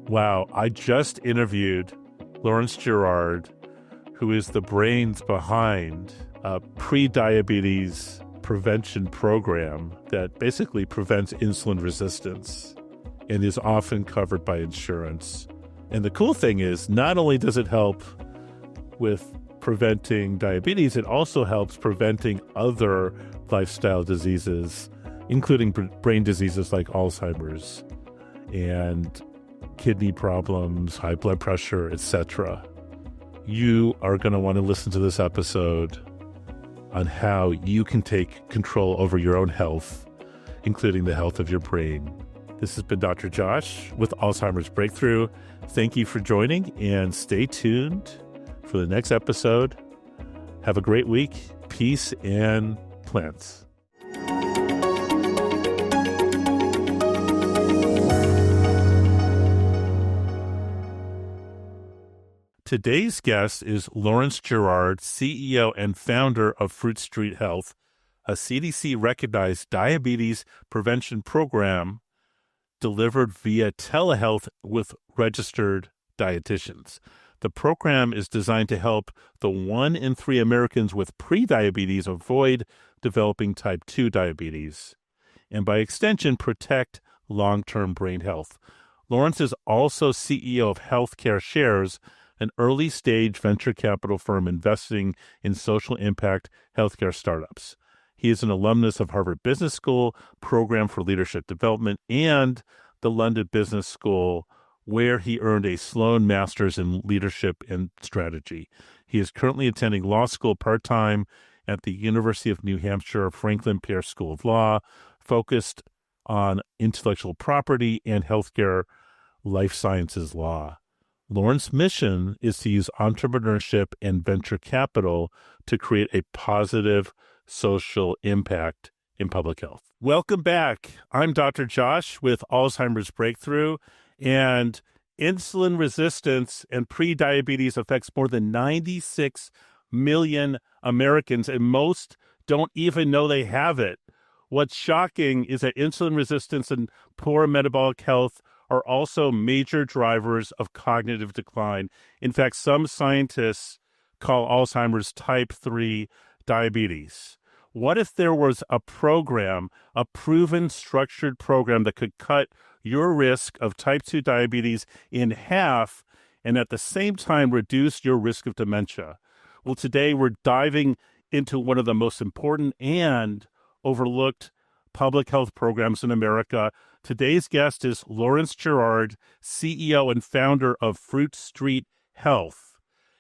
Wow, I just interviewed Laurence Girard, who is the brains behind a pre-diabetes prevention program that basically prevents insulin resistance and is often covered by insurance. And the cool thing is, not only does it help with preventing diabetes, it also helps preventing other lifestyle diseases, including brain diseases like Alzheimer's and kidney problems, high blood pressure, etc. You are going to want to listen to this episode on how you can take control over your own health, including the health of your brain. This has been Dr. Josh with Alzheimer's Breakthrough. Thank you for joining, and stay tuned for the next episode. Have a great week. Peace and plants. Today's guest is Laurence Girard, CEO and founder of Fruit Street Health, a CDC-recognized diabetes prevention program delivered via telehealth with registered dietitians. The program is designed to help the 1 in 3 Americans with prediabetes avoid developing type 2 diabetes, and by extension, protect long-term brain health. Laurence is also CEO of Healthcare Shares, an early-stage venture capital firm investing in social impact healthcare startups. He is an alumnus of Harvard Business School, Program for Leadership Development, and the London Business School, where he earned a Sloan Master's in Leadership and Strategy. He is currently attending law school part-time at the University of New Hampshire Franklin Pierce School of Law, focused on intellectual property and healthcare life sciences law. Laurence's mission is to use entrepreneurship and venture capital to create a positive social impact in public health. Welcome back. I'm Dr. Josh with Alzheimer's Breakthrough, and insulin resistance and prediabetes affects more than 96 million Americans, and most don't even know they have it. What's shocking is that insulin resistance and poor metabolic health are also major drivers of cognitive decline. In fact, some scientists call Alzheimer's type 3 diabetes. What if there was a program, a proven structured program that could cut your risk of type 2 diabetes in half and at the same time reduce your risk of dementia? Well, today we're diving into one of the most important and overlooked public health programs in America. Today's guest is Laurence Girard, CEO and founder of Fruit Street Health.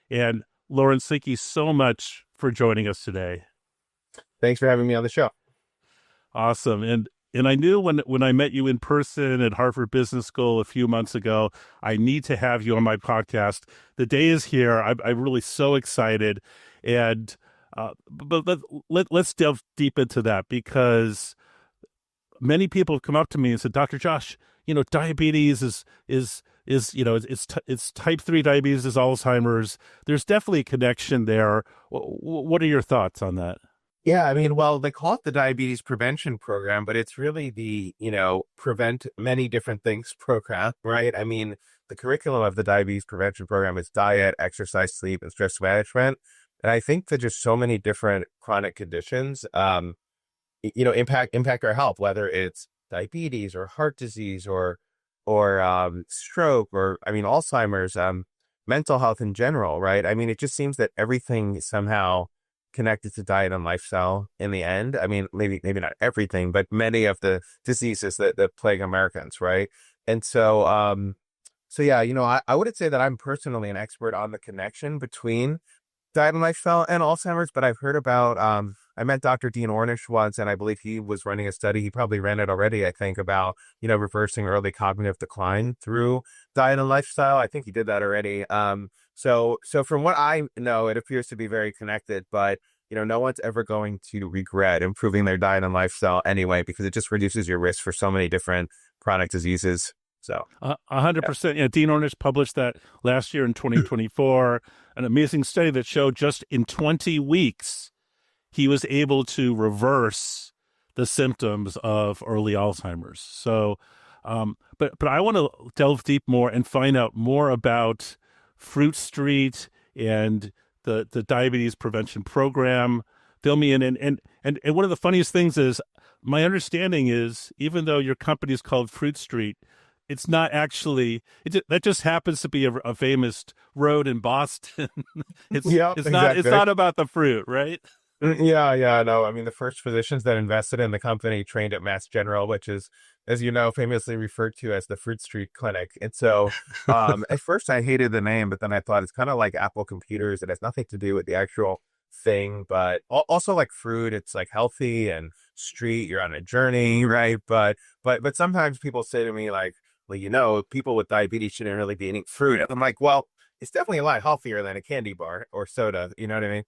And Laurence, thank you so much for joining us today. Thanks for having me on the show. Awesome. And I knew when I met you in person at Harvard Business School a few months ago, I need to have you on my podcast. The day is here. I'm really so excited. And but let's delve deep into that, because many people have come up to me and said, Dr. Josh, diabetes is it's type 3 diabetes is Alzheimer's. There's definitely a connection there. What are your thoughts on that? Yeah, I mean, well, they call it the diabetes prevention program, but it's really the, prevent many different things program, right? I mean, the curriculum of the diabetes prevention program is diet, exercise, sleep, and stress management. And I think that just so many different chronic conditions, impact our health, whether it's diabetes or heart disease or stroke or, Alzheimer's, mental health in general, right? I mean, it just seems that everything is somehow connected to diet and lifestyle in the end. I mean, maybe not everything, but many of the diseases that plague Americans, right? And so, I wouldn't say that I'm personally an expert on the connection between diet and lifestyle and Alzheimer's, but I've heard about, I met Dr. Dean Ornish once, and I believe he was running a study. He probably ran it already, I think, about, reversing early cognitive decline through diet and lifestyle. I think he did that already. So from what I know, it appears to be very connected, but, no one's ever going to regret improving their diet and lifestyle anyway, because it just reduces your risk for so many different chronic diseases. So 100%. Yeah. Dean Ornish published that last year in 2024, an amazing study that showed just in 20 weeks, he was able to reverse the symptoms of early Alzheimer's. So But I want to delve deep more and find out more about Fruit Street and the diabetes prevention program. Fill me in. And one of the funniest things is my understanding is even though your company is called Fruit Street, it's not actually that just happens to be a famous road in Boston. It's not about the fruit, right? Yeah, no. I mean, the first physicians that invested in the company trained at Mass General, which is, as you know, famously referred to as the Fruit Street Clinic. And so, at first I hated the name, but then I thought it's kind of like Apple computers. It has nothing to do with the actual thing, but also like fruit, it's like healthy, and street, you're on a journey, right? But sometimes people say to me like, well, people with diabetes shouldn't really be eating fruit. And I'm like, well, it's definitely a lot healthier than a candy bar or soda. You know what I mean?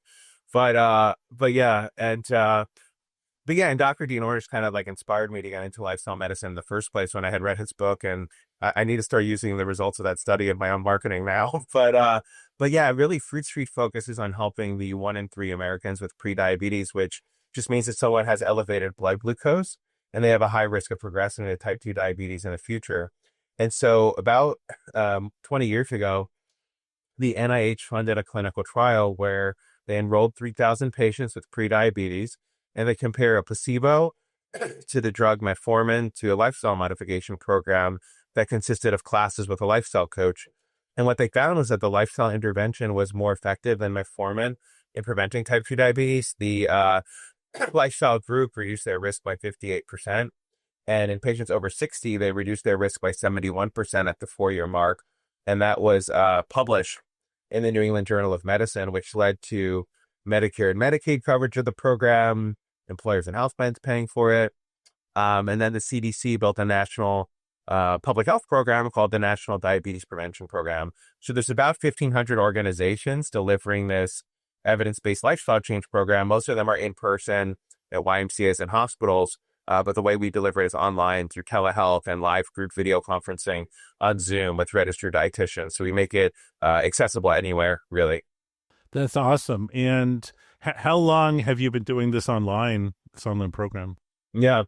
But yeah, and Dr. Dean Ornish kind of like inspired me to get into lifestyle medicine in the first place when I had read his book, and I need to start using the results of that study in my own marketing now. But yeah, really, Fruit Street focuses on helping the 1 in 3 Americans with prediabetes, which just means that someone has elevated blood glucose and they have a high risk of progressing to type 2 diabetes in the future. And so about 20 years ago, the NIH funded a clinical trial where they enrolled 3,000 patients with prediabetes, and they compare a placebo to the drug metformin to a lifestyle modification program that consisted of classes with a lifestyle coach. And what they found was that the lifestyle intervention was more effective than metformin in preventing type 2 diabetes. The lifestyle group reduced their risk by 58%. And in patients over 60, they reduced their risk by 71% at the 4-year mark. And that was published in the New England Journal of Medicine, which led to Medicare and Medicaid coverage of the program, employers and health plans paying for it. And then the CDC built a national public health program called the National Diabetes Prevention Program. So there's about 1,500 organizations delivering this evidence-based lifestyle change program. Most of them are in person at YMCAs and hospitals. But the way we deliver it is online through telehealth and live group video conferencing on Zoom with registered dietitians. So we make it accessible anywhere, really. That's awesome. And how long have you been doing this online program? Yeah,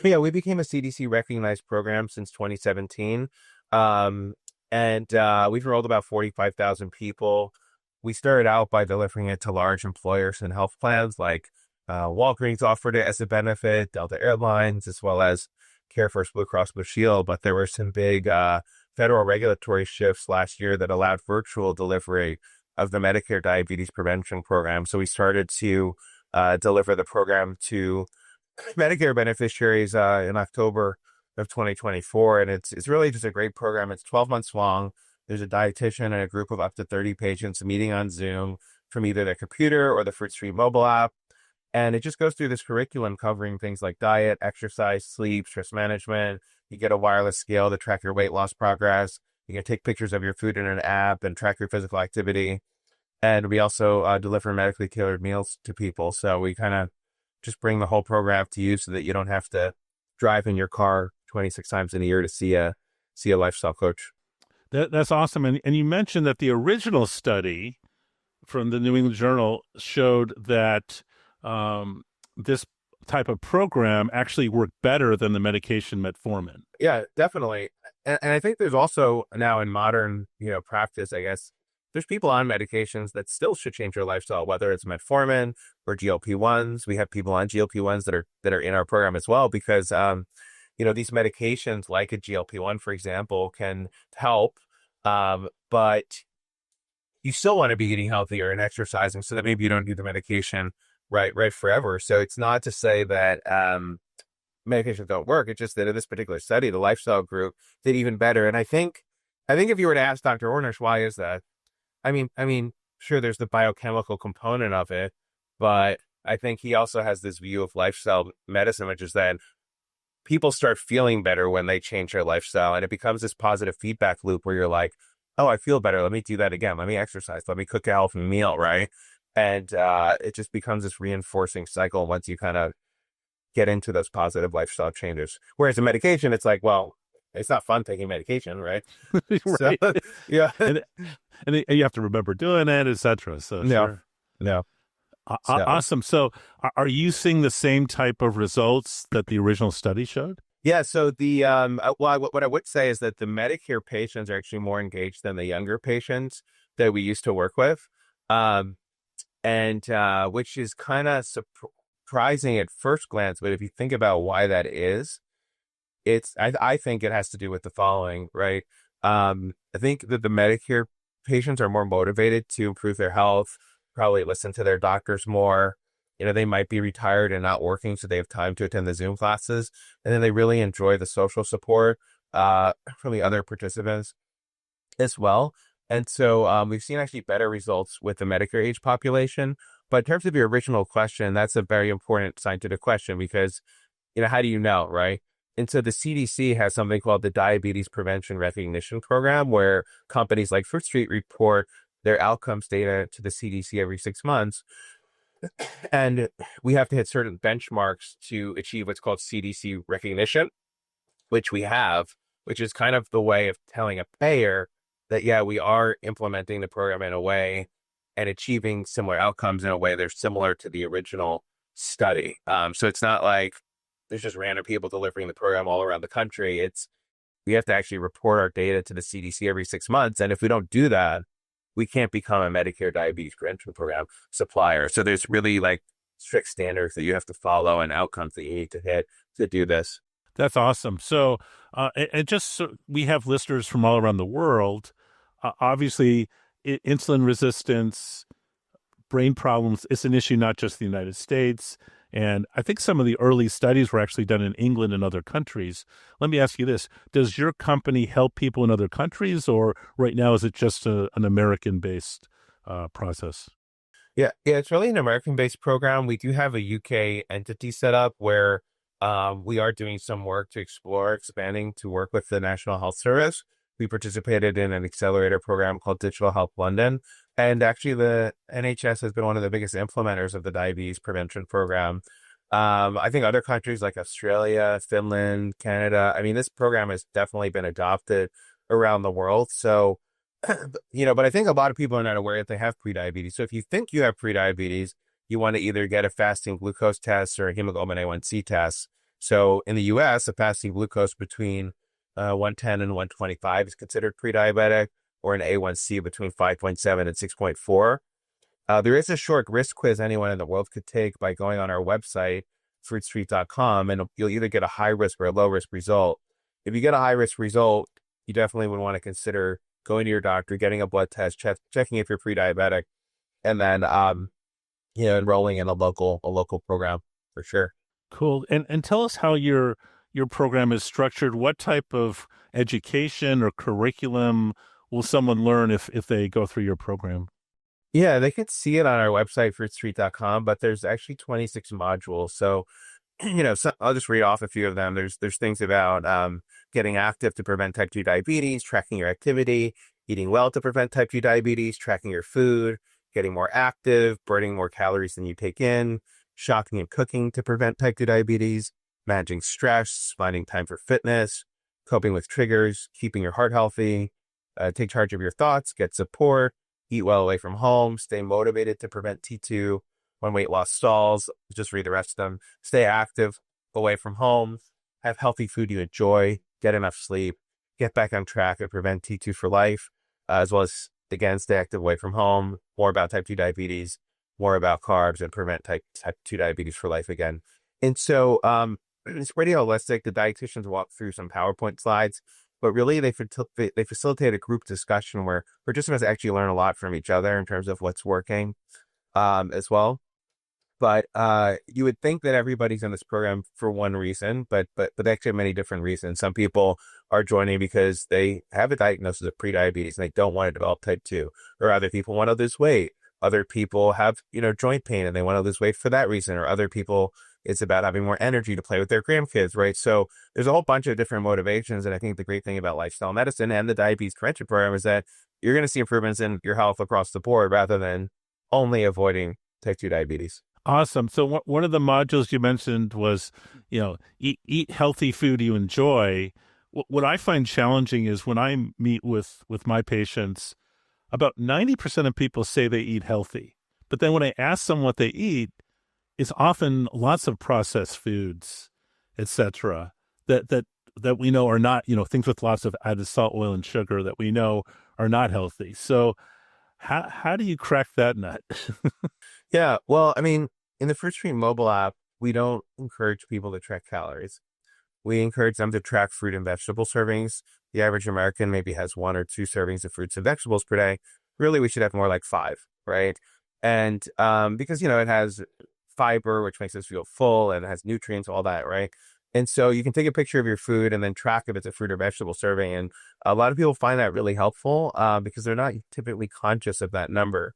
we became a CDC-recognized program since 2017. And we've enrolled about 45,000 people. We started out by delivering it to large employers and health plans like Walgreens offered it as a benefit, Delta Airlines, as well as CareFirst Blue Cross Blue Shield. But there were some big federal regulatory shifts last year that allowed virtual delivery of the Medicare Diabetes Prevention Program. So we started to deliver the program to Medicare beneficiaries in October of 2024. And it's really just a great program. It's 12 months long. There's a dietitian and a group of up to 30 patients meeting on Zoom from either their computer or the Fruit Street mobile app. And it just goes through this curriculum covering things like diet, exercise, sleep, stress management. You get a wireless scale to track your weight loss progress. You can take pictures of your food in an app and track your physical activity. And we also deliver medically tailored meals to people. So we kind of just bring the whole program to you so that you don't have to drive in your car 26 times in a year to see a lifestyle coach. That's awesome. And you mentioned that the original study from the New England Journal showed that this type of program actually worked better than the medication metformin. Yeah, definitely. And I think there's also now in modern, practice, I guess, there's people on medications that still should change their lifestyle, whether it's metformin or GLP-1s. We have people on GLP-1s that are in our program as well, because, these medications like a GLP-1, for example, can help, but you still want to be eating healthier and exercising so that maybe you don't need the medication right forever. So it's not to say that medications don't work. It's just that in this particular study, the lifestyle group did even better. And I think if you were to ask Dr. Ornish, why is that? I mean, sure, there's the biochemical component of it, but I think he also has this view of lifestyle medicine, which is that people start feeling better when they change their lifestyle, and it becomes this positive feedback loop where you're like, oh, I feel better. Let me do that again. Let me exercise. Let me cook a healthy meal, right? And it just becomes this reinforcing cycle once you kind of get into those positive lifestyle changes. Whereas in medication, it's like, well, it's not fun taking medication, right? Right. So, yeah. And you have to remember doing it, etc. So sure. No. Awesome. So are you seeing the same type of results that the original study showed? Yeah, so what I would say is that the Medicare patients are actually more engaged than the younger patients that we used to work with. Um, and which is kind of surprising at first glance, but if you think about why that is, I think it has to do with the following, right? I think that the Medicare patients are more motivated to improve their health, probably listen to their doctors more. They might be retired and not working, so they have time to attend the Zoom classes, and then they really enjoy the social support from the other participants as well. And so we've seen actually better results with the Medicare age population. But in terms of your original question, that's a very important scientific question because, how do you know, right? And so the CDC has something called the Diabetes Prevention Recognition Program, where companies like Fruit Street report their outcomes data to the CDC every 6 months. And we have to hit certain benchmarks to achieve what's called CDC recognition, which we have, which is kind of the way of telling a payer that, yeah, we are implementing the program in a way and achieving similar outcomes in a way they're similar to the original study. So it's not like there's just random people delivering the program all around the country. We have to actually report our data to the CDC every 6 months. And if we don't do that, we can't become a Medicare diabetes prevention program supplier. So there's really like strict standards that you have to follow and outcomes that you need to hit to do this. That's awesome. So, and just so we have listeners from all around the world. Obviously, insulin resistance, brain problems, it's an issue not just in the United States. And I think some of the early studies were actually done in England and other countries. Let me ask you this. Does your company help people in other countries, or right now is it just an American-based process? Yeah, it's really an American-based program. We do have a UK entity set up where we are doing some work to explore expanding to work with the National Health Service. We participated in an accelerator program called Digital Health London. And actually, the NHS has been one of the biggest implementers of the diabetes prevention program. I think other countries like Australia, Finland, Canada, I mean, this program has definitely been adopted around the world. So, but I think a lot of people are not aware that they have prediabetes. So if you think you have prediabetes, you want to either get a fasting glucose test or a hemoglobin A1C test. So in the US, a fasting glucose between 110 and 125 is considered pre-diabetic, or an A1C between 5.7 and 6.4. There is a short risk quiz anyone in the world could take by going on our website, fruitstreet.com, and you'll either get a high risk or a low risk result. If you get a high risk result, you definitely would want to consider going to your doctor, getting a blood test, checking if you're pre-diabetic, and then enrolling in a local program for sure. Cool. And tell us how your program is structured. What type of education or curriculum will someone learn if they go through your program? Yeah, they can see it on our website, fruitstreet.com, but there's actually 26 modules. So, I'll just read off a few of them. There's things about getting active to prevent type 2 diabetes, tracking your activity, eating well to prevent type 2 diabetes, tracking your food, getting more active, burning more calories than you take in, shopping and cooking to prevent type 2 diabetes, managing stress, finding time for fitness, coping with triggers, keeping your heart healthy, take charge of your thoughts, get support, eat well away from home, stay motivated to prevent T2 when weight loss stalls. Just read the rest of them. Stay active away from home, have healthy food you enjoy, get enough sleep, get back on track and prevent T2 for life, as well as, again, stay active away from home, more about type 2 diabetes, more about carbs, and prevent type 2 diabetes for life again. And so it's pretty holistic. The dietitians walk through some PowerPoint slides, but really they facilitate a group discussion where participants actually learn a lot from each other in terms of what's working as well. But you would think that everybody's in this program for one reason, but actually many different reasons. Some people are joining because they have a diagnosis of prediabetes and they don't want to develop type 2, or other people want to lose weight. Other people have, joint pain and they want to lose weight for that reason, or other people, it's about having more energy to play with their grandkids, right? So there's a whole bunch of different motivations. And I think the great thing about lifestyle medicine and the diabetes prevention program is that you're going to see improvements in your health across the board rather than only avoiding type 2 diabetes. Awesome. So one of the modules you mentioned was, eat healthy food you enjoy. What I find challenging is when I meet with my patients, about 90% of people say they eat healthy. But then when I ask them what they eat, it's often lots of processed foods, etc. that we know are not, things with lots of added salt, oil, and sugar that we know are not healthy. So how do you crack that nut? Yeah, well, I mean, in the Fruit Street mobile app, we don't encourage people to track calories. We encourage them to track fruit and vegetable servings. The average American maybe has 1 or 2 servings of fruits and vegetables per day. Really, we should have more like 5, right? And because, it has fiber, which makes us feel full, and it has nutrients, all that, right? And so you can take a picture of your food and then track if it's a fruit or vegetable serving. And a lot of people find that really helpful because they're not typically conscious of that number.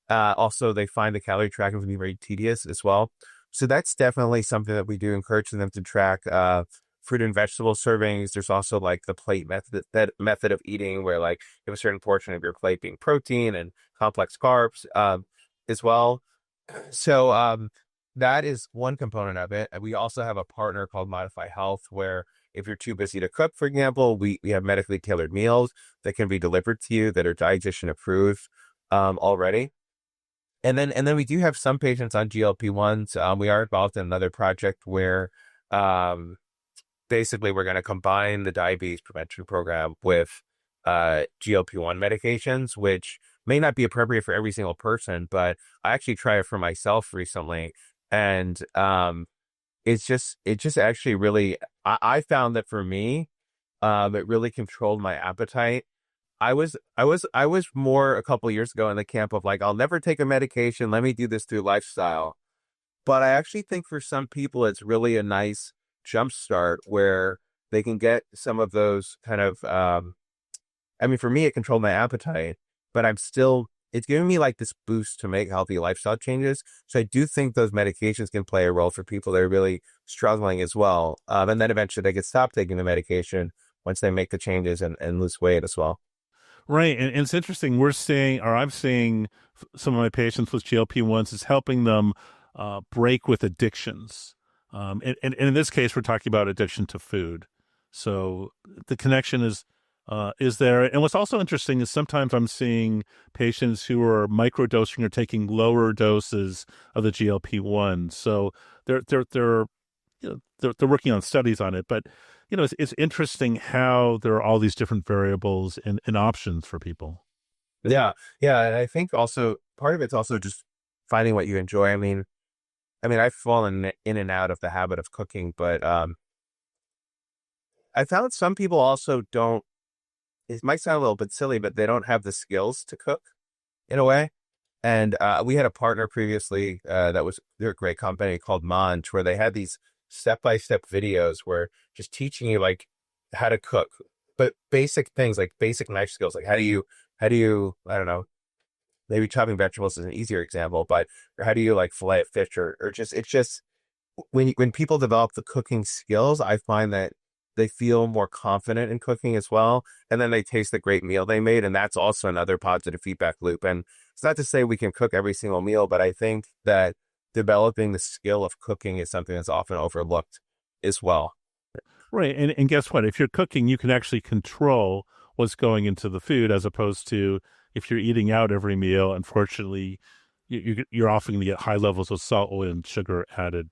Also, they find the calorie tracking to be very tedious as well. So that's definitely something that we do encourage them to track. Fruit and vegetable servings. There's also like the plate method, that method of eating where like you have a certain portion of your plate being protein and complex carbs as well. So that is one component of it. And we also have a partner called Modify Health where if you're too busy to cook, for example, we have medically tailored meals that can be delivered to you that are dietitian approved already. And then we do have some patients on GLP-1s. We are involved in another project where basically we're going to combine the diabetes prevention program with GLP-1 medications, which may not be appropriate for every single person, but I actually tried it for myself recently. And it just actually really, I found that for me, it really controlled my appetite. I was more a couple of years ago in the camp of like, I'll never take a medication. Let me do this through lifestyle. But I actually think for some people, it's really a nice jumpstart where they can get some of those kind of, for me, it controlled my appetite, but it's giving me like this boost to make healthy lifestyle changes. So I do think those medications can play a role for people that are really struggling as well. And then eventually they can stop taking the medication once they make the changes and lose weight as well. Right. And it's interesting. I'm seeing some of my patients with GLP-1s is helping them break with addictions. And in this case, we're talking about addiction to food. So the connection is there. And what's also interesting is sometimes I'm seeing patients who are microdosing or taking lower doses of the GLP-1. So they're working on studies on it. But, it's interesting how there are all these different variables and options for people. Yeah. Yeah. And I think also part of it's also just finding what you enjoy. I've fallen in and out of the habit of cooking, but I found some people also don't, it might sound a little bit silly, but they don't have the skills to cook in a way. And we had a partner previously they're a great company called Monge, where they had these step-by-step videos where just teaching you like how to cook, but basic things like basic knife skills, like how do you, I don't know, maybe chopping vegetables is an easier example, but or how do you like fillet a fish or just, it's just when people develop the cooking skills, I find that they feel more confident in cooking as well. And then they taste the great meal they made. And that's also another positive feedback loop. And it's not to say we can cook every single meal, but I think that developing the skill of cooking is something that's often overlooked as well. Right. And guess what? If you're cooking, you can actually control what's going into the food as opposed to if you're eating out every meal, unfortunately, you're often going to get high levels of salt, oil, and sugar added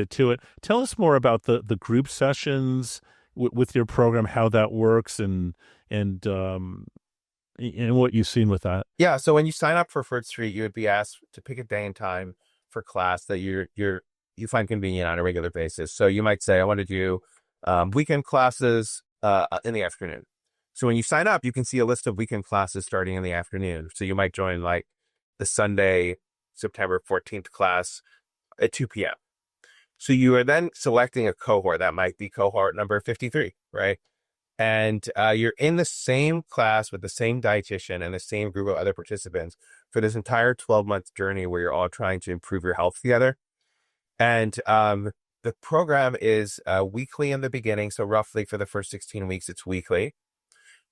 to it. Tell us more about the group sessions with your program, how that works, and what you've seen with that. Yeah. So when you sign up for Fruit Street, you would be asked to pick a day and time for class that you find convenient on a regular basis. So you might say, I want to do weekend classes in the afternoon. So when you sign up, you can see a list of weekend classes starting in the afternoon. So you might join like the Sunday, September 14th class at 2 p.m. So you are then selecting a cohort. That might be cohort number 53, right? And you're in the same class with the same dietitian and the same group of other participants for this entire 12-month journey where you're all trying to improve your health together. And the program is weekly in the beginning. So roughly for the first 16 weeks, it's weekly.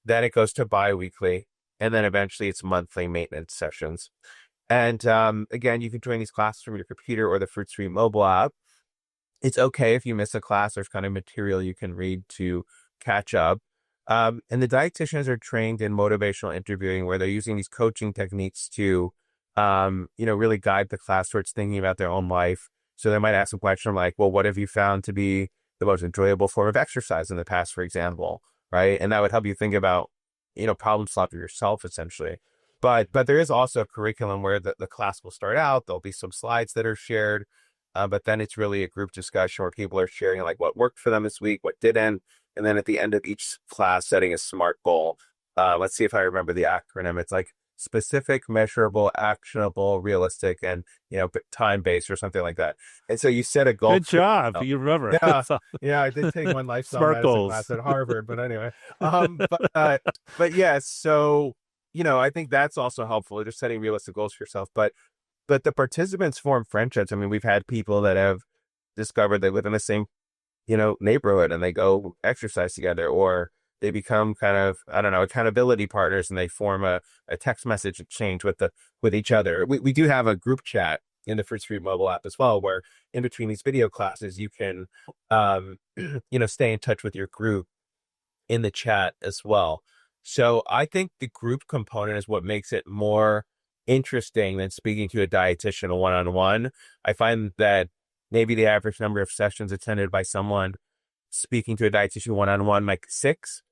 Then it goes to bi-weekly. And then eventually it's monthly maintenance sessions. And again, you can join these classes from your computer or the Fruit Street mobile app. It's okay if you miss a class. There's kind of material you can read to catch up. And the dietitians are trained in motivational interviewing where they're using these coaching techniques to, really guide the class towards thinking about their own life. So they might ask a question like, well, what have you found to be the most enjoyable form of exercise in the past, for example, right? And that would help you think about, problem solve for yourself, essentially. But there is also a curriculum where the class will start out. There'll be some slides that are shared, but then it's really a group discussion where people are sharing like what worked for them this week, what didn't. And then at the end of each class, setting a SMART goal. Let's see if I remember the acronym. It's like specific, measurable, actionable, realistic, and time-based or something like that. And so you set a goal. Good job. You remember. Yeah, I did take one lifestyle Smart medicine goals. class at Harvard, but anyway. But yeah, so I think that's also helpful, just setting realistic goals for yourself. But the participants form friendships. I mean, we've had people that have discovered they live in the same neighborhood and they go exercise together, or they become kind of, I don't know, accountability partners, and they form a text message exchange with each other. We do have a group chat in the Fruit Street mobile app as well, where in between these video classes, you can, stay in touch with your group in the chat as well. So I think the group component is what makes it more interesting than speaking to a dietitian one-on-one. I find that maybe the average number of sessions attended by someone speaking to a dietitian one-on-one, like 6.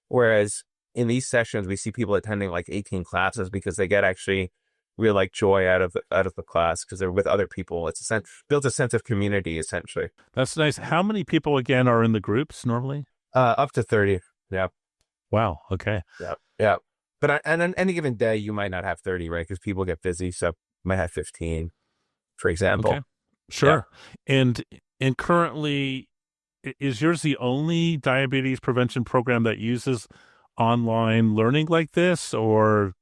Whereas in these sessions, we see people attending like 18 classes because they get actually real like joy out of the class because they're with other people. It's builds a sense of community, essentially. That's nice. How many people again are in the groups normally? Up to 30. Yeah. Wow. Okay. Yeah. Yeah. But and on any given day, you might not have 30, right? Because people get busy. So you might have 15, for example. Okay. Sure. Yeah. And currently, is yours the only diabetes prevention program that uses online learning like this, or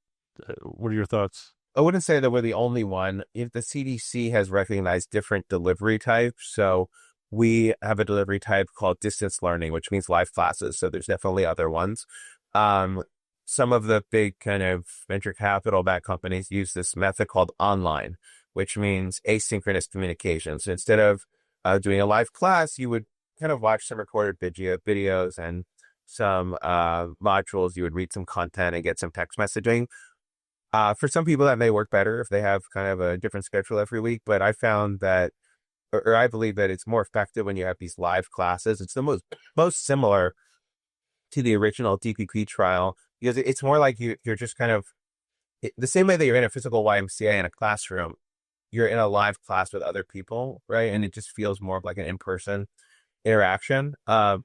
what are your thoughts? I wouldn't say that we're the only one. If the CDC has recognized different delivery types, so we have a delivery type called distance learning, which means live classes. So there's definitely other ones. Some of the big kind of venture capital backed companies use this method called online, which means asynchronous communication. So instead of doing a live class, you would kind of watch some recorded videos and some modules. You would read some content and get some text messaging. For some people, that may work better if they have kind of a different schedule every week. But I found that, or I believe that it's more effective when you have these live classes. It's the most similar to the original DPP trial because it's more like you're just kind of the same way that you're in a physical YMCA in a classroom. You're in a live class with other people, right? And it just feels more of like an in-person interaction. Yeah,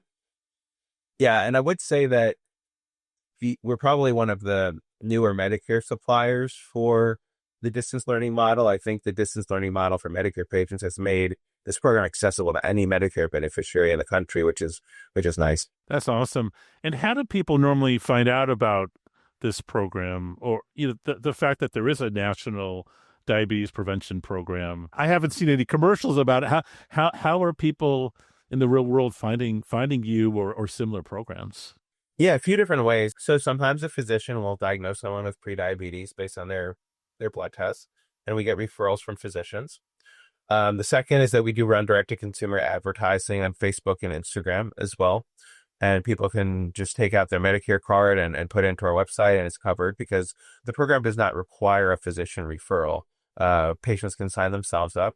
and I would say that we're probably one of the newer Medicare suppliers for the distance learning model. I think the distance learning model for Medicare patients has made this program accessible to any Medicare beneficiary in the country, which is nice. That's awesome. And how do people normally find out about this program, or the fact that there is a national diabetes prevention program? I haven't seen any commercials about it. How are people in the real world finding you or similar programs? Yeah, a few different ways. So sometimes a physician will diagnose someone with prediabetes based on their blood tests, and we get referrals from physicians. The second is that we do run direct-to-consumer advertising on Facebook and Instagram as well. And people can just take out their Medicare card and put it into our website, and it's covered because the program does not require a physician referral. Patients can sign themselves up.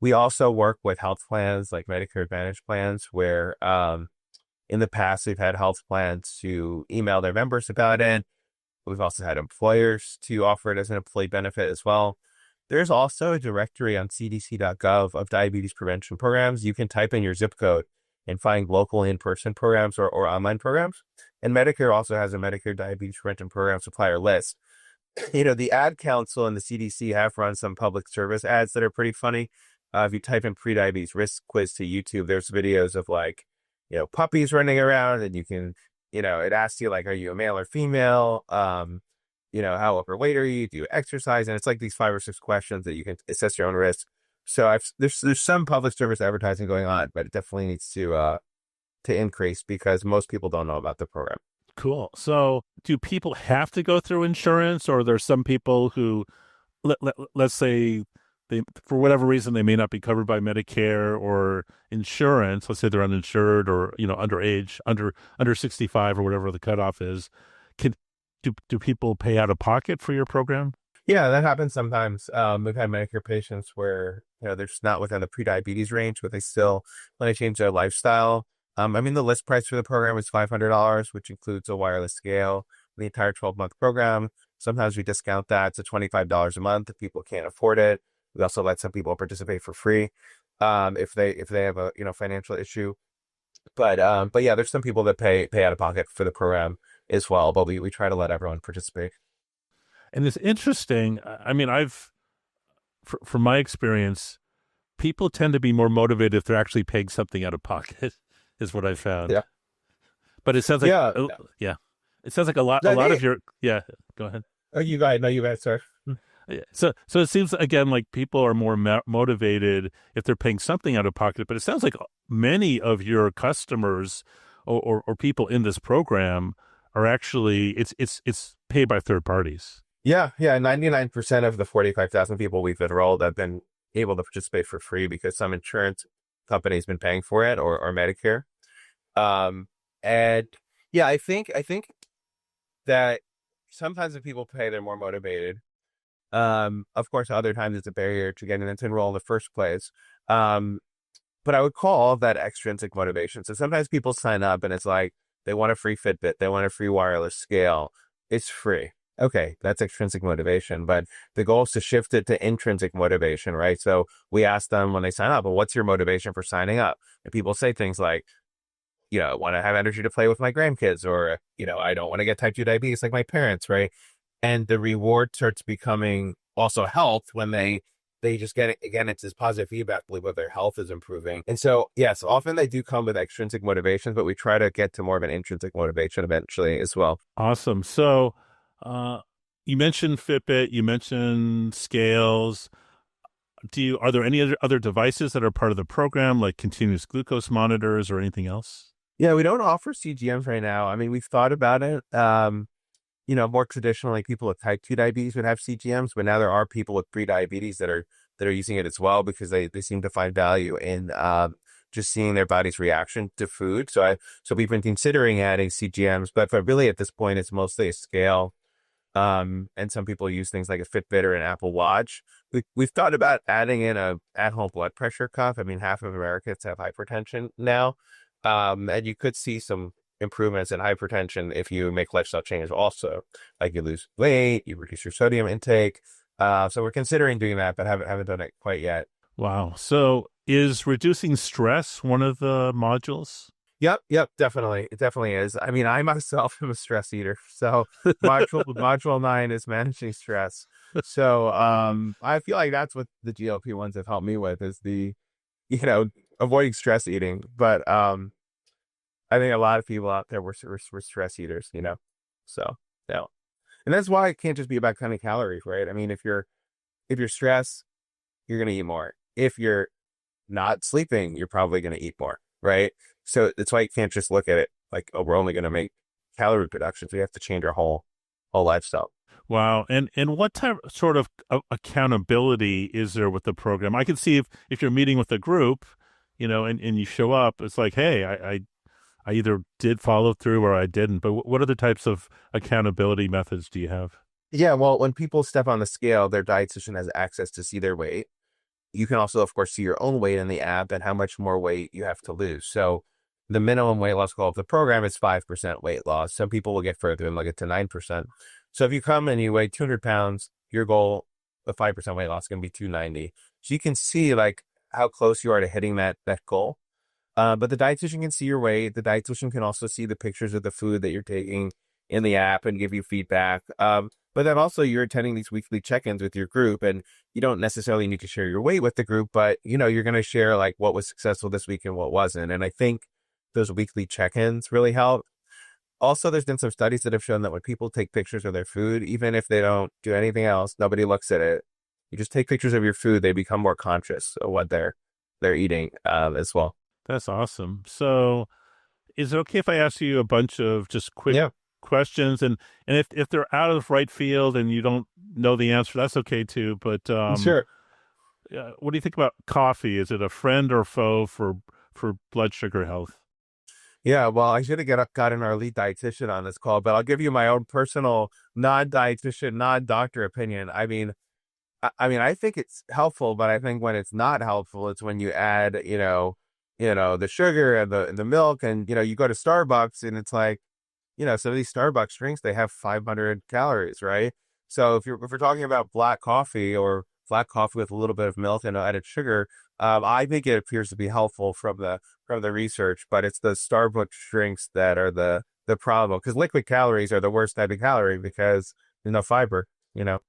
We also work with health plans like Medicare Advantage plans where in the past, we've had health plans to email their members about it. We've also had employers to offer it as an employee benefit as well. There's also a directory on cdc.gov of diabetes prevention programs. You can type in your zip code and find local in-person programs or online programs. And Medicare also has a Medicare Diabetes Prevention Program supplier list. The Ad Council and the CDC have run some public service ads that are pretty funny. If you type in prediabetes risk quiz to YouTube, there's videos of like, puppies running around, and you can, it asks you like, are you a male or female? How overweight are you? Do you exercise? And it's like these 5 or 6 questions that you can assess your own risk. So there's some public service advertising going on, but it definitely needs to increase because most people don't know about the program. Cool. So do people have to go through insurance, or there's some people who, let's say, for whatever reason, they may not be covered by Medicare or insurance. Let's say they're uninsured or, underage, under 65 or whatever the cutoff is. Do people pay out of pocket for your program? Yeah, that happens sometimes. We've had Medicare patients where, they're just not within the pre-diabetes range, but they still want to change their lifestyle. I mean, the list price for the program is $500, which includes a wireless scale, the entire 12-month program. Sometimes we discount that to $25 a month if people can't afford it. We also let some people participate for free, if they have a, financial issue. But yeah, there's some people that pay out of pocket for the program as well, but we try to let everyone participate. And it's interesting. I mean, from my experience, people tend to be more motivated if they're actually paying something out of pocket, is what I found. Yeah. But it sounds like, Yeah. yeah, it sounds like a No, lot of your, yeah, go ahead. oh, you guys, no, you guys, sir. Yeah. So it seems again like people are more motivated if they're paying something out of pocket. But it sounds like many of your customers or people in this program are actually it's paid by third parties. Yeah, yeah. 99% of the 45,000 people we've enrolled have been able to participate for free because some insurance company's been paying for it, or Medicare. And yeah, I think that sometimes if people pay, they're more motivated. Of course, other times it's a barrier to getting them to enroll in the first place. Um, but I would call all of that extrinsic motivation. So sometimes people sign up and it's like they want a free Fitbit, they want a free wireless scale. It's free. Okay, that's extrinsic motivation, but the goal is to shift it to intrinsic motivation, right? So we ask them when they sign up, well, what's your motivation for signing up? And people say things like, I want to have energy to play with my grandkids, or, I don't want to get type 2 diabetes like my parents, right? And the reward starts becoming also health when they just get it again. It's this positive feedback loop of their health is improving. And so, yes, often they do come with extrinsic motivations, but we try to get to more of an intrinsic motivation eventually as well. Awesome. So uh, you mentioned Fitbit, you mentioned scales. Are there any other devices that are part of the program, like continuous glucose monitors or anything else? Yeah, we don't offer CGMs right now. I mean, we've thought about it. More traditionally, people with type 2 diabetes would have CGMs, but now there are people with pre-diabetes that are using it as well because they seem to find value in just seeing their body's reaction to food. So we've been considering adding CGMs, but really at this point, it's mostly a scale. And some people use things like a Fitbit or an Apple Watch. We've thought about adding in a at-home blood pressure cuff. I mean, half of Americans have hypertension now, and you could see some improvements in hypertension if you make lifestyle changes also, like you lose weight, you reduce your sodium intake. So we're considering doing that, but haven't done it quite yet. Wow. So is reducing stress one of the modules? Yep, definitely. It definitely is. I mean, I myself am a stress eater. So module 9 is managing stress. So I feel like that's what the GLP-1s have helped me with is avoiding stress eating. But I think a lot of people out there were stress eaters. So yeah. And that's why it can't just be about cutting calories, right? I mean, if you're stressed, you're gonna eat more. If you're not sleeping, you're probably gonna eat more, right? So that's why you can't just look at it like, oh, we're only gonna make calorie reductions. We have to change our whole lifestyle. Wow. And what type sort of accountability is there with the program? I can see if you're meeting with a group, and you show up, it's like, hey, I either did follow through or I didn't. But what other types of accountability methods do you have? Yeah, well, when people step on the scale, their dietitian has access to see their weight. You can also, of course, see your own weight in the app and how much more weight you have to lose. So the minimum weight loss goal of the program is 5% weight loss. Some people will get further and they'll get to 9%. So if you come and you weigh 200 pounds, your goal of 5% weight loss is going to be 290. So you can see like how close you are to hitting that goal. But the dietitian can see your weight. The dietitian can also see the pictures of the food that you're taking in the app and give you feedback. But then also you're attending these weekly check-ins with your group, and you don't necessarily need to share your weight with the group, but you're going to share like what was successful this week and what wasn't. And I think those weekly check-ins really help. Also, there's been some studies that have shown that when people take pictures of their food, even if they don't do anything else, nobody looks at it. You just take pictures of your food, they become more conscious of what they're eating as well. That's awesome. So is it okay if I ask you a bunch of just quick Yeah, questions? And if they're out of right field and you don't know the answer, that's okay too. But sure. what do you think about coffee? Is it a friend or foe for blood sugar health? Yeah, well, I should have gotten our lead dietitian on this call, but I'll give you my own personal non-dietitian, non-doctor opinion. I mean, I think it's helpful, but I think when it's not helpful, it's when you add, the sugar and the milk, and you go to Starbucks and it's like, some of these Starbucks drinks, they have 500 calories, right? So if we're talking about black coffee or black coffee with a little bit of milk and added sugar, I think it appears to be helpful from the research, but it's the Starbucks drinks that are the problem, because liquid calories are the worst type of calorie because there's no fiber, you know.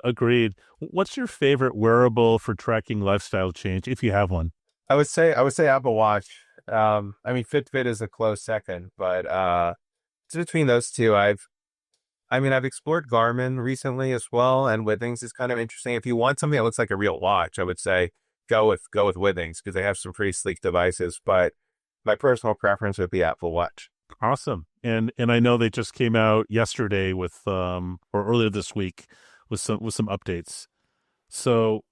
Agreed. What's your favorite wearable for tracking lifestyle change, if you have one? I would say Apple Watch. I mean, Fitbit is a close second, but it's between those two. I've explored Garmin recently as well, and Withings is kind of interesting. If you want something that looks like a real watch, I would say go with Withings because they have some pretty sleek devices. But my personal preference would be Apple Watch. Awesome. And I know they just came out yesterday with or earlier this week with some updates. So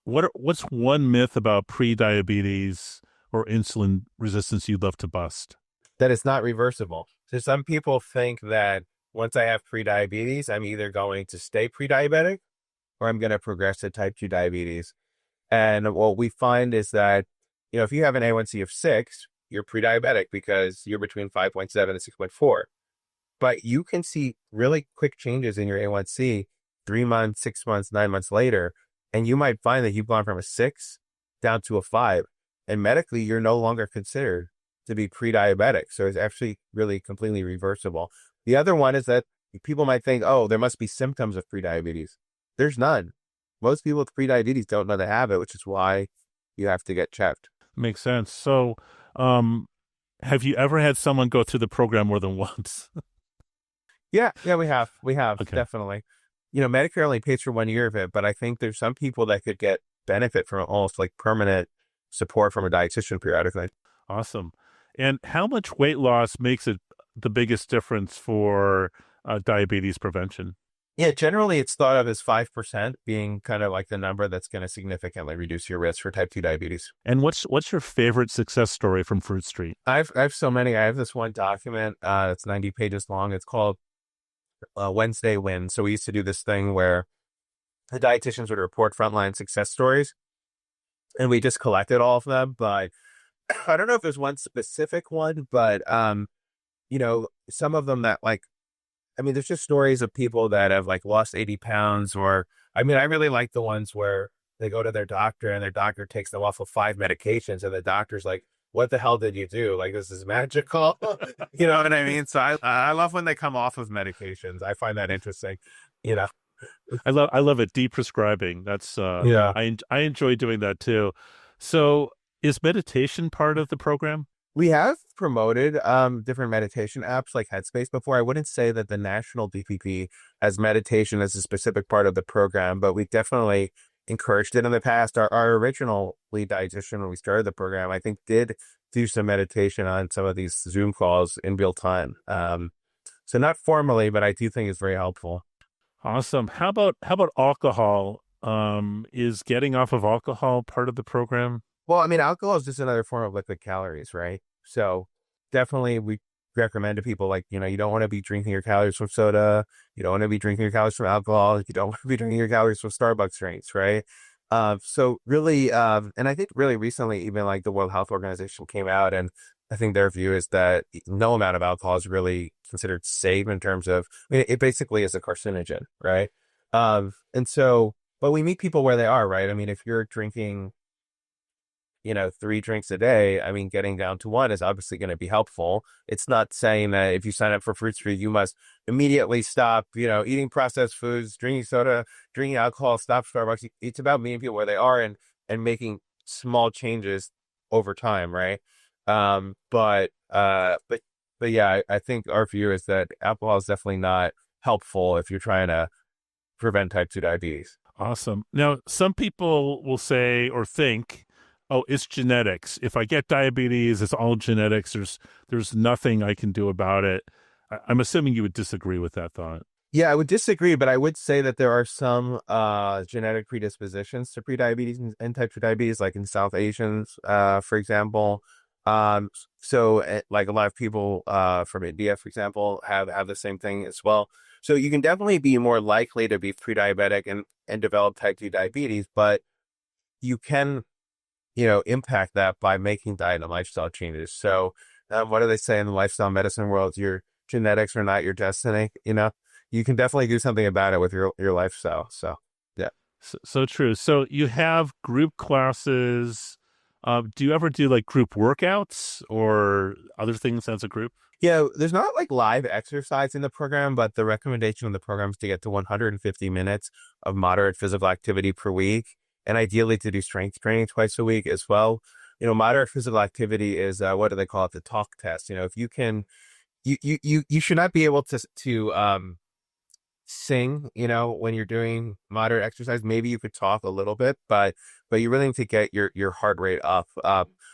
what's one myth about pre-diabetes or insulin resistance you'd love to bust? That it's not reversible. So some people think that once I have pre-diabetes, I'm either going to stay pre-diabetic or I'm going to progress to type 2 diabetes. And what we find is that, if you have an A1C of 6, you're pre-diabetic because you're between 5.7 and 6.4. But you can see really quick changes in your A1C 3 months, 6 months, 9 months later. And you might find that you've gone from a 6 down to a 5. And medically, you're no longer considered to be pre-diabetic. So it's actually really completely reversible. The other one is that people might think, oh, there must be symptoms of pre-diabetes. There's none. Most people with pre-diabetes don't know they have it, which is why you have to get checked. Makes sense. So, have you ever had someone go through the program more than once? Yeah, we have Okay. definitely. Medicare only pays for 1 year of it, but I think there's some people that could get benefit from almost like permanent support from a dietitian periodically. Awesome. And how much weight loss makes it the biggest difference for diabetes prevention? Yeah, generally it's thought of as 5% being kind of like the number that's going to significantly reduce your risk for type 2 diabetes. And what's your favorite success story from Fruit Street? I have so many. I have this one document that's 90 pages long. It's called Wednesday Win. So we used to do this thing where the dietitians would report frontline success stories, and we just collected all of them. But I don't know if there's one specific one, but some of them that there's just stories of people that have like lost 80 pounds, or I really like the ones where they go to their doctor and their doctor takes them off of 5 medications, and the doctor's like, what the hell did you do? Like, this is magical. You know what I mean? So I love when they come off of medications. I find that interesting. You know? I love it. Deprescribing. That's Yeah. I enjoy doing that too. So is meditation part of the program? We have promoted different meditation apps like Headspace before. I wouldn't say that the national DPP has meditation as a specific part of the program, but we definitely encouraged it in the past. Our original lead dietitian, when we started the program, I think did do some meditation on some of these Zoom calls in real time. So not formally, but I do think it's very helpful. Awesome. How about alcohol? Is getting off of alcohol part of the program? Well, alcohol is just another form of liquid calories, right? So definitely we recommend to people, like, you don't want to be drinking your calories from soda. You don't want to be drinking your calories from alcohol. You don't want to be drinking your calories from Starbucks drinks, right? So really, and I think really recently, even like the World Health Organization came out, and I think their view is that no amount of alcohol is really considered safe in terms of, it basically is a carcinogen, right? And so, but we meet people where they are, right? If you're drinking 3 drinks a day, getting down to 1 is obviously going to be helpful. It's not saying that if you sign up for Fruit Street, you must immediately stop, eating processed foods, drinking soda, drinking alcohol, stop Starbucks. It's about meeting people where they are and making small changes over time, right? But yeah, I think our view is that alcohol is definitely not helpful if you're trying to prevent type 2 diabetes. Awesome. Now, some people will say or think, oh, it's genetics. If I get diabetes, it's all genetics. There's nothing I can do about it. I'm assuming you would disagree with that thought. Yeah, I would disagree, but I would say that there are some genetic predispositions to prediabetes and type 2 diabetes, like in South Asians, for example. Like a lot of people from India, for example, have the same thing as well. So you can definitely be more likely to be pre-diabetic and develop type 2 diabetes, but you can, impact that by making diet and lifestyle changes. So what do they say in the lifestyle medicine world? Your genetics are not your destiny. You can definitely do something about it with your lifestyle. So yeah. So true. So you have group classes. Do you ever do like group workouts or other things as a group? Yeah, there's not like live exercise in the program, but the recommendation of the program is to get to 150 minutes of moderate physical activity per week, and ideally to do strength training twice a week as well. Moderate physical activity is what do they call it? The talk test. If you can, you should not be able to sing, when you're doing moderate exercise. Maybe you could talk a little bit, but you really need to get your heart rate up.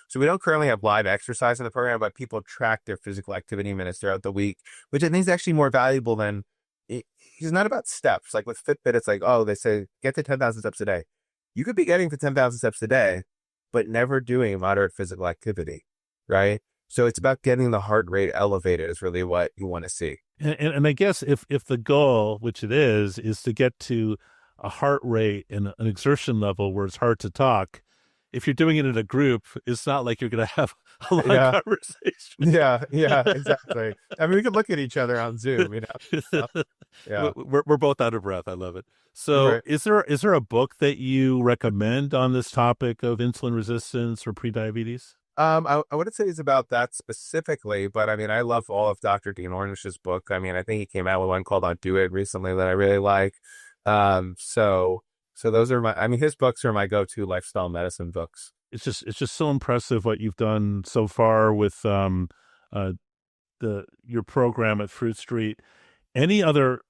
So we don't currently have live exercise in the program, but people track their physical activity minutes throughout the week, which I think is actually more valuable than it's not about steps. Like with Fitbit, it's like, oh, they say get to 10,000 steps a day. You could be getting to 10,000 steps a day, but never doing moderate physical activity, right? So it's about getting the heart rate elevated is really what you want to see. And I guess if the goal, which it is to get to a heart rate and an exertion level where it's hard to talk, if you're doing it in a group, it's not like you're going to have a long conversation. Yeah, exactly. I mean, we could look at each other on Zoom, So, yeah. We're both out of breath. I love it. So Right. is there a book that you recommend on this topic of insulin resistance or prediabetes? I wouldn't say it's about that specifically, but I mean, I love all of Dr. Dean Ornish's book. I mean, I think he came out with one called "Undo It" recently that I really like. So those are his books are my go-to lifestyle medicine books. It's just so impressive what you've done so far with your program at Fruit Street. Any other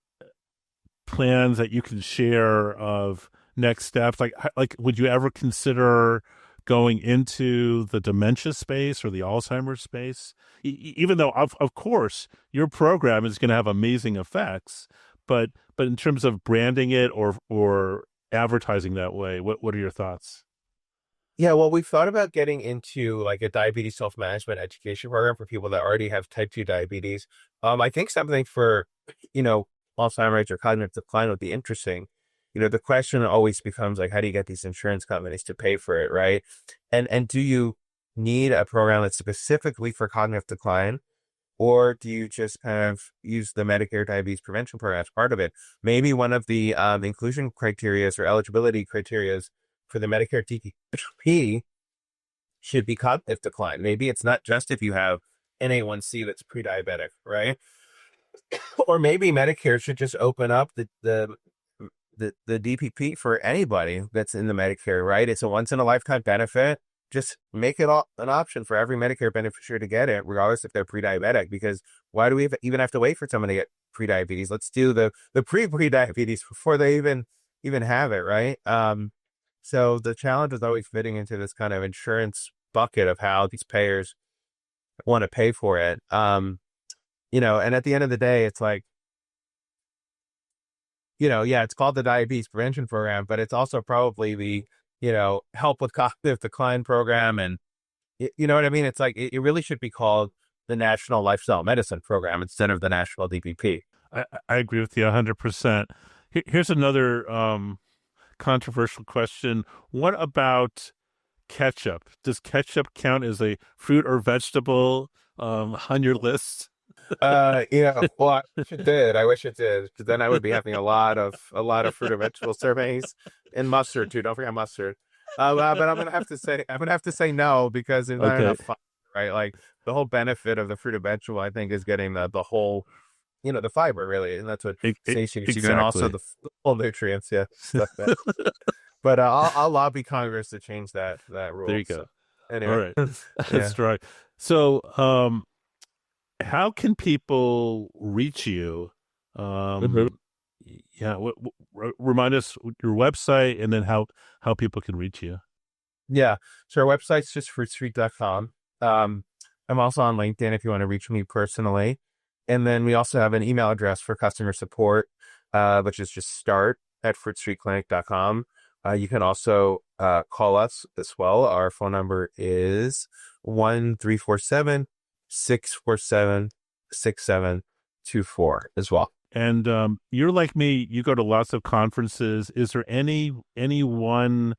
plans that you can share of next steps? Like would you ever consider going into the dementia space or the Alzheimer's space? Even though, of course, your program is going to have amazing effects, but in terms of branding it or advertising that way, what are your thoughts? Yeah, well, we've thought about getting into like a diabetes self-management education program for people that already have type 2 diabetes. I think something for, you know, Alzheimer's or cognitive decline would be interesting. The question always becomes like, how do you get these insurance companies to pay for it, right? And do you need a program that's specifically for cognitive decline, or do you just kind of use the Medicare diabetes prevention program as part of it? Maybe one of the inclusion criterias or eligibility criterias for the Medicare DPP should be cognitive decline. Maybe it's not just if you have NA1C that's pre-diabetic, right? Or maybe Medicare should just open up the DPP for anybody that's in the Medicare, right? It's a once in a lifetime benefit. Just make it an option for every Medicare beneficiary to get it, regardless if they're pre-diabetic. Because why do we even have to wait for someone to get pre-diabetes? Let's do the pre-diabetes before they even have it, right? So the challenge is always fitting into this kind of insurance bucket of how these payers want to pay for it. And at the end of the day, it's like, yeah, it's called the diabetes prevention program, but it's also probably the, help with cognitive decline program. And you know what I mean? It's like, it really should be called the National Lifestyle Medicine Program instead of the National DPP. I agree with you 100%. Here's another controversial question. What about ketchup? Does ketchup count as a fruit or vegetable on your list? Well, I wish it did. I wish it did, because then I would be having a lot of fruit and vegetable servings, and mustard too. Don't forget mustard. But I'm gonna have to say no, because there's not enough fiber, right? Like the whole benefit of the fruit and vegetable, I think, is getting the whole, the fiber really, and that's what satiates you, and also the full nutrients. Yeah, stuff that. But I'll lobby Congress to change that rule. There you go. So, anyway. All right, that's right. So, how can people reach you? Yeah, remind us your website and then how people can reach you. Yeah, so our website's just fruitstreet.com. I'm also on LinkedIn if you want to reach me personally. And then we also have an email address for customer support, which is just start@fruitstreetclinic.com. You can also call us as well. Our phone number is 1-347-647-6724 as well. And you're like me, you go to lots of conferences. Is there any one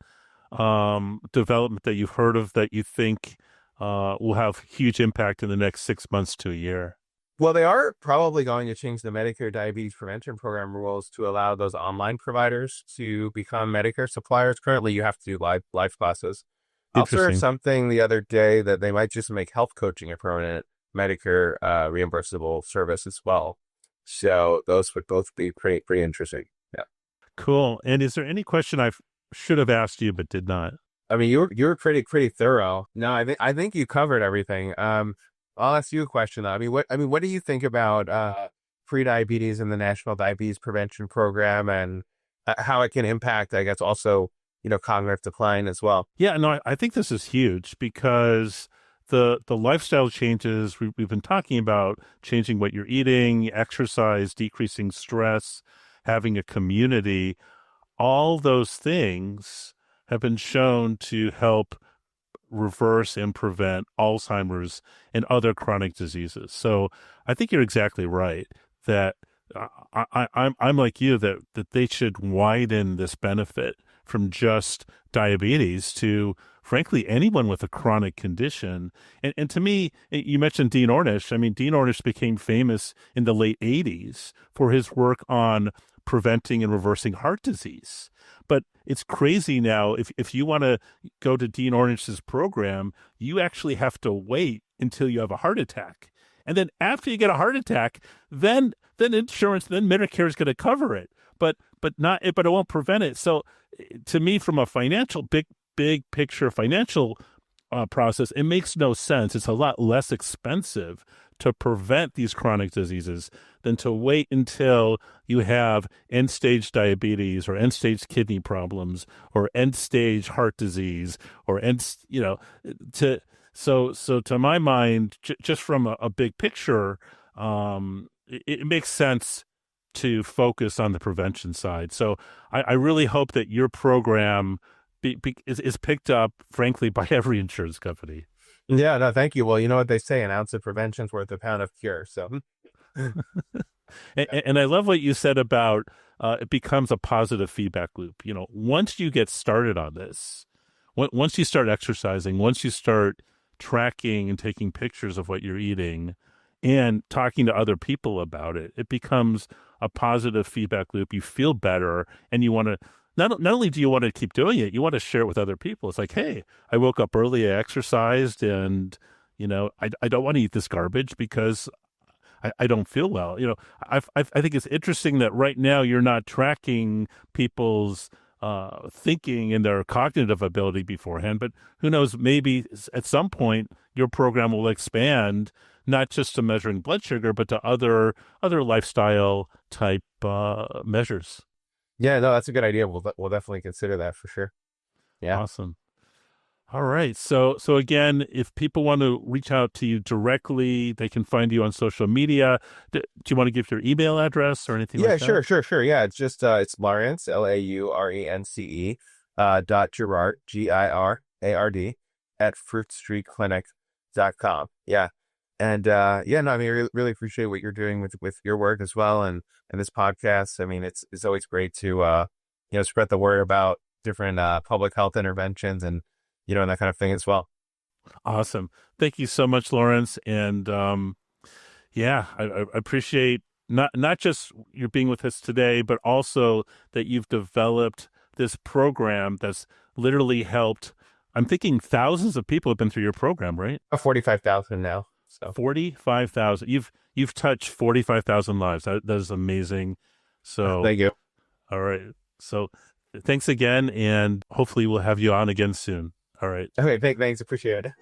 development that you've heard of that you think will have huge impact in the next 6 months to a year? Well, they are probably going to change the Medicare Diabetes Prevention Program rules to allow those online providers to become Medicare suppliers. Currently, you have to do live classes. I also heard something the other day that they might just make health coaching a permanent Medicare reimbursable service as well. So those would both be pretty interesting. Yeah. Cool. And is there any question I should have asked you but did not? I mean, you were pretty thorough. No, I think you covered everything. I'll ask you a question though. What do you think about prediabetes and the National Diabetes Prevention Program, and how it can impact, I guess, also, cognitive decline as well? Yeah, no, I think this is huge because the lifestyle changes we've been talking about, changing what you're eating, exercise, decreasing stress, having a community, all those things have been shown to help reverse and prevent Alzheimer's and other chronic diseases. So I think you're exactly right that I'm like you that they should widen this benefit from just diabetes to, frankly, anyone with a chronic condition. And to me, you mentioned Dean Ornish. I mean, Dean Ornish became famous in the late 80s for his work on preventing and reversing heart disease. But it's crazy now. If you want to go to Dean Ornish's program, you actually have to wait until you have a heart attack. And then after you get a heart attack, then insurance, then Medicare is going to cover it. But it won't prevent it. So to me, from a financial big picture financial process, it makes no sense. It's a lot less expensive to prevent these chronic diseases than to wait until you have end-stage diabetes or end-stage kidney problems or end-stage heart disease or so to my mind, just from a big picture, it makes sense to focus on the prevention side. So I really hope that your program is picked up, frankly, by every insurance company. Yeah, no, thank you. Well, you know what they say, an ounce of prevention is worth a pound of cure. So, and I love what you said about it becomes a positive feedback loop. Once you get started on this, once you start exercising, once you start tracking and taking pictures of what you're eating and talking to other people about it, it becomes a positive feedback loop. You feel better, and you want to not only do you want to keep doing it, you want to share it with other people. It's like, hey, I woke up early, I exercised, and I don't want to eat this garbage because I don't feel well. I think it's interesting that right now you're not tracking people's thinking and their cognitive ability beforehand, but who knows, maybe at some point your program will expand not just to measuring blood sugar, but to other lifestyle type measures. Yeah, no, that's a good idea. We'll definitely consider that for sure. Yeah. Awesome. All right. So again, if people want to reach out to you directly, they can find you on social media. Do you want to give your email address or anything like that? Yeah, sure. Yeah, it's just it's Laurence, LAURENCE .Girard, GIRARD at fruitstreetclinic.com. Yeah. And really appreciate what you're doing with your work as well, and this podcast. I mean, it's always great to spread the word about different public health interventions and that kind of thing as well. Awesome. Thank you so much, Laurence. And I appreciate not just you being with us today, but also that you've developed this program that's literally helped. I'm thinking thousands of people have been through your program, right? 45,000 now. So 45,000. You've touched 45,000 lives. That is amazing. So thank you. All right. So thanks again, and hopefully we'll have you on again soon. All right. Okay. Thanks. Appreciate it.